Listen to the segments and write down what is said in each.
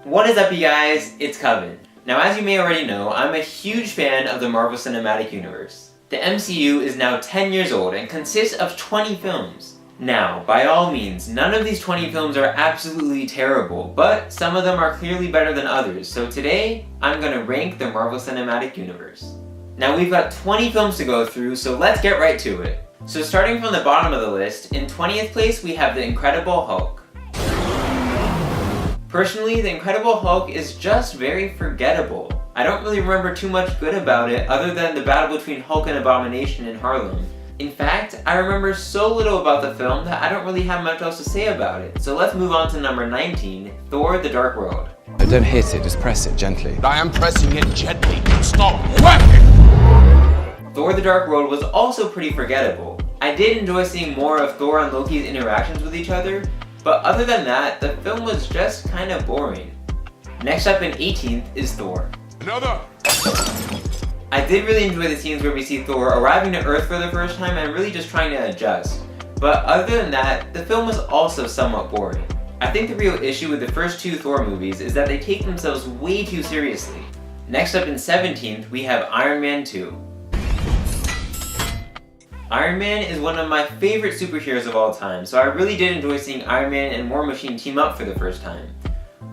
What is up, you guys? It's Coven. Now, as you may already know, I'm a huge fan of the Marvel Cinematic Universe. The MCU is now 10 years old and consists of 20 films. Now, by all means, none of these 20 films are absolutely terrible, but some of them are clearly better than others, so today, I'm gonna rank the Marvel Cinematic Universe. Now, we've got 20 films to go through, so let's get right to it. So starting from the bottom of the list, in 20th place we have The Incredible Hulk. Personally, The Incredible Hulk is just very forgettable. I don't really remember too much good about it other than the battle between Hulk and Abomination in Harlem. In fact, I remember so little about the film that I don't really have much else to say about it. So let's move on to number 19, Thor: The Dark World. Don't hit it, just press it gently. I am pressing it gently. Stop working! Thor: The Dark World was also pretty forgettable. I did enjoy seeing more of Thor and Loki's interactions with each other, but other than that, the film was just kind of boring. Next up in 18th is Thor. Another! I did really enjoy the scenes where we see Thor arriving to Earth for the first time and really just trying to adjust. But other than that, the film was also somewhat boring. I think the real issue with the first two Thor movies is that they take themselves way too seriously. Next up in 17th, we have Iron Man 2. Iron Man is one of my favorite superheroes of all time, so I really did enjoy seeing Iron Man and War Machine team up for the first time.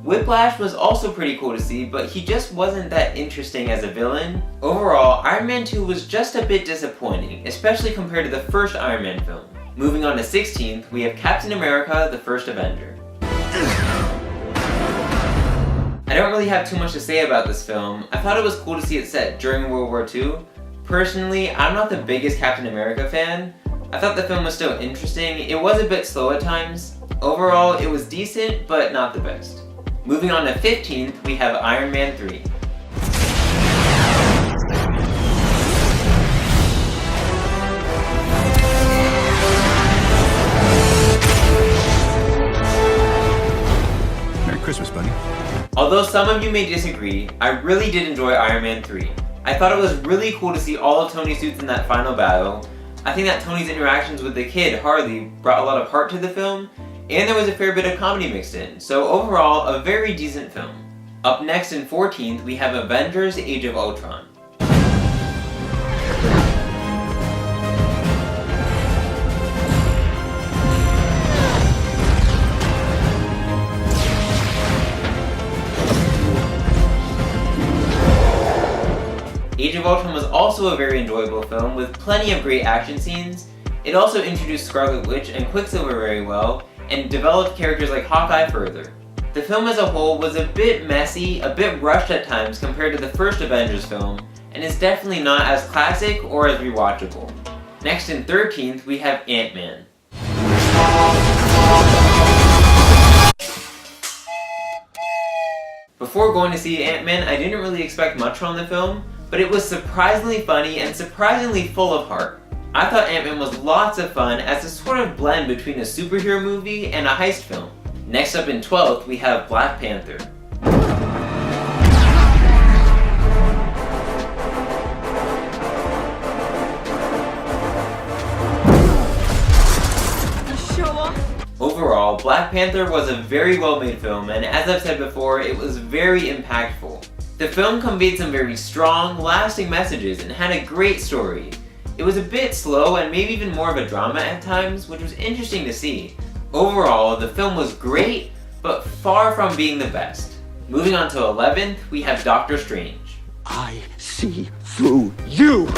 Whiplash was also pretty cool to see, but he just wasn't that interesting as a villain. Overall, Iron Man 2 was just a bit disappointing, especially compared to the first Iron Man film. Moving on to 16th, we have Captain America: The First Avenger. I don't really have too much to say about this film. I thought it was cool to see it set during World War II. Personally, I'm not the biggest Captain America fan. I thought the film was still interesting. It was a bit slow at times. Overall, it was decent, but not the best. Moving on to 15th, we have Iron Man 3. Merry Christmas, buddy. Although some of you may disagree, I really did enjoy Iron Man 3. I thought it was really cool to see all of Tony's suits in that final battle. I think that Tony's interactions with the kid, Harley, brought a lot of heart to the film, and there was a fair bit of comedy mixed in, so overall, a very decent film. Up next in 14th, we have Avengers Age of Ultron. Age of Ultron was also a very enjoyable film with plenty of great action scenes. It also introduced Scarlet Witch and Quicksilver very well, and developed characters like Hawkeye further. The film as a whole was a bit messy, a bit rushed at times compared to the first Avengers film, and is definitely not as classic or as rewatchable. Next in 13th, we have AntMan. Before going to see AntMan, I didn't really expect much from the film, but it was surprisingly funny and surprisingly full of heart. I thought AntMan was lots of fun as a sort of blend between a superhero movie and a heist film. Next up in 12th, we have Black Panther. Overall, Black Panther was a very well made film, and as I've said before, it was very impactful. The film conveyed some very strong, lasting messages and had a great story. It was a bit slow and maybe even more of a drama at times, which was interesting to see. Overall, the film was great, but far from being the best. Moving on to 11th, we have Doctor Strange. I see through you!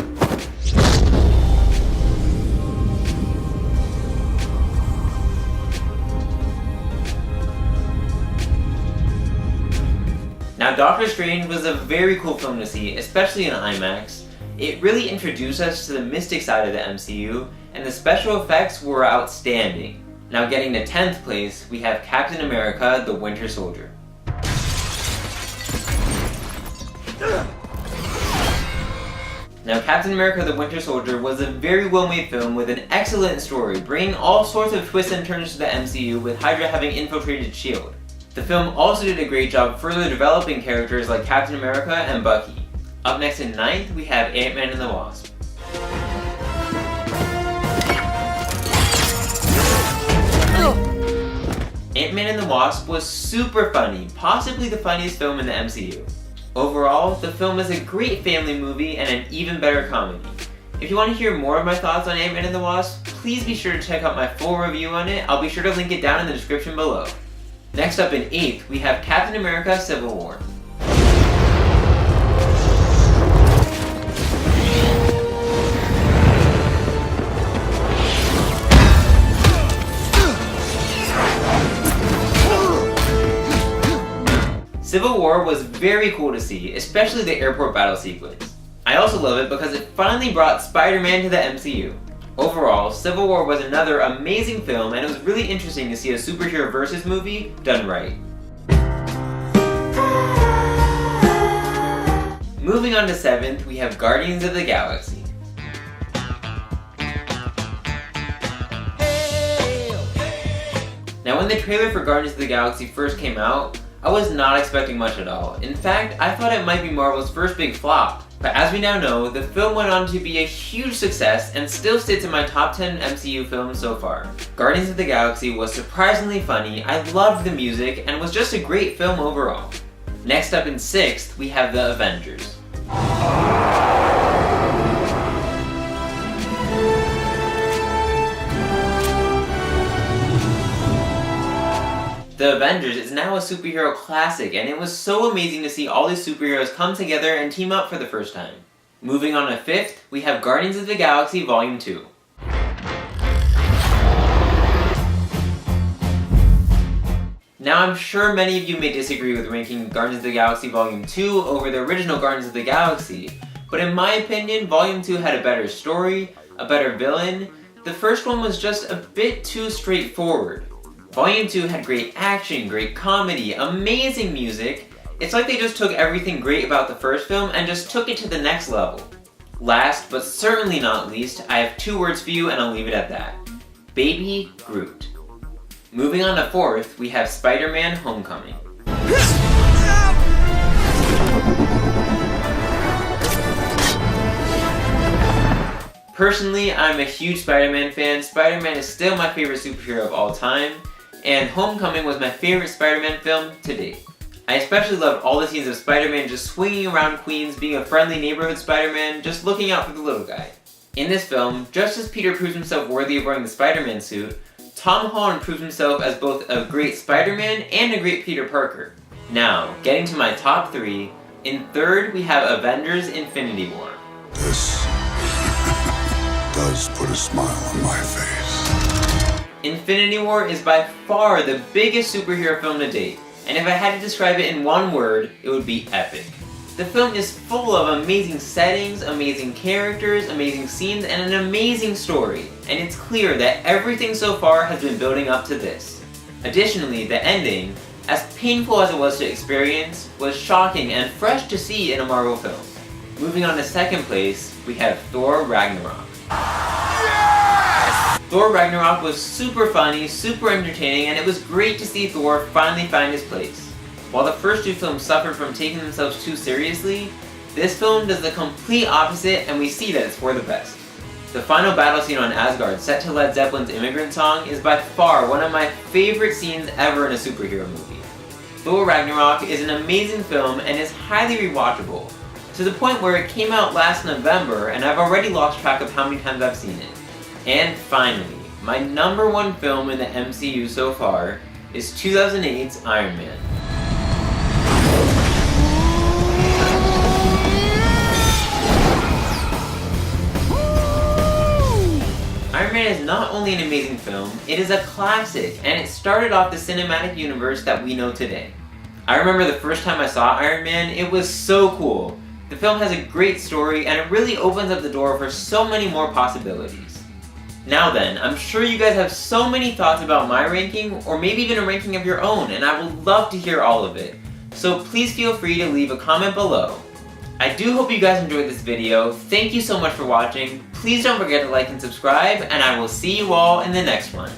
Now, Doctor Strange was a very cool film to see, especially in IMAX. It really introduced us to the mystic side of the MCU, and the special effects were outstanding. Now, getting to 10th place, we have Captain America: The Winter Soldier. Now, Captain America: The Winter Soldier was a very well-made film with an excellent story, bringing all sorts of twists and turns to the MCU with Hydra having infiltrated S.H.I.E.L.D. The film also did a great job further developing characters like Captain America and Bucky. Up next in 9th, we have Ant-Man and the Wasp. Ant-Man and the Wasp was super funny, possibly the funniest film in the MCU. Overall, the film is a great family movie and an even better comedy. If you want to hear more of my thoughts on Ant-Man and the Wasp, please be sure to check out my full review on it. I'll be sure to link it down in the description below. Next up in 8th, we have Captain America Civil War. Civil War was very cool to see, especially the airport battle sequence. I also love it because it finally brought Spider-Man to the MCU. Overall, Civil War was another amazing film, and it was really interesting to see a superhero versus movie done right. Moving on to 7th, we have Guardians of the Galaxy. Now when the trailer for Guardians of the Galaxy first came out, I was not expecting much at all. In fact, I thought it might be Marvel's first big flop. But as we now know, the film went on to be a huge success and still sits in my top 10 MCU films so far. Guardians of the Galaxy was surprisingly funny, I loved the music, and was just a great film overall. Next up in 6th, we have the Avengers. The Avengers is now a superhero classic, and it was so amazing to see all these superheroes come together and team up for the first time. Moving on to 5th, we have Guardians of the Galaxy Volume 2. Now I'm sure many of you may disagree with ranking Guardians of the Galaxy Volume 2 over the original Guardians of the Galaxy, but in my opinion, Volume 2 had a better story, a better villain. The first one was just a bit too straightforward. Volume 2 had great action, great comedy, amazing music. It's like they just took everything great about the first film and just took it to the next level. Last, but certainly not least, I have 2 words for you and I'll leave it at that. Baby Groot. Moving on to 4th, we have SpiderMan Homecoming. Personally, I'm a huge Spider-Man fan. Spider-Man is still my favorite superhero of all time, and Homecoming was my favorite Spider-Man film to date. I especially loved all the scenes of Spider-Man just swinging around Queens, being a friendly neighborhood Spider-Man, just looking out for the little guy. In this film, just as Peter proves himself worthy of wearing the Spider-Man suit, Tom Holland proves himself as both a great Spider-Man and a great Peter Parker. Now, getting to my top 3, in 3rd we have Avengers Infinity War. This does put a smile on my face. Infinity War is by far the biggest superhero film to date, and if I had to describe it in one word, it would be epic. The film is full of amazing settings, amazing characters, amazing scenes, and an amazing story, and it's clear that everything so far has been building up to this. Additionally, the ending, as painful as it was to experience, was shocking and fresh to see in a Marvel film. Moving on to 2nd place, we have Thor Ragnarok. Thor Ragnarok was super funny, super entertaining, and it was great to see Thor finally find his place. While the first 2 films suffered from taking themselves too seriously, this film does the complete opposite, and we see that it's for the best. The final battle scene on Asgard, set to Led Zeppelin's Immigrant Song, is by far one of my favorite scenes ever in a superhero movie. Thor Ragnarok is an amazing film and is highly rewatchable, to the point where it came out last November and I've already lost track of how many times I've seen it. And finally, my number 1 film in the MCU so far is 2008's Iron Man. Iron Man is not only an amazing film, it is a classic, and it started off the cinematic universe that we know today. I remember the first time I saw Iron Man, it was so cool. The film has a great story, and it really opens up the door for so many more possibilities. Now then, I'm sure you guys have so many thoughts about my ranking, or maybe even a ranking of your own, and I would love to hear all of it. So please feel free to leave a comment below. I do hope you guys enjoyed this video. Thank you so much for watching. Please don't forget to like and subscribe, and I will see you all in the next one.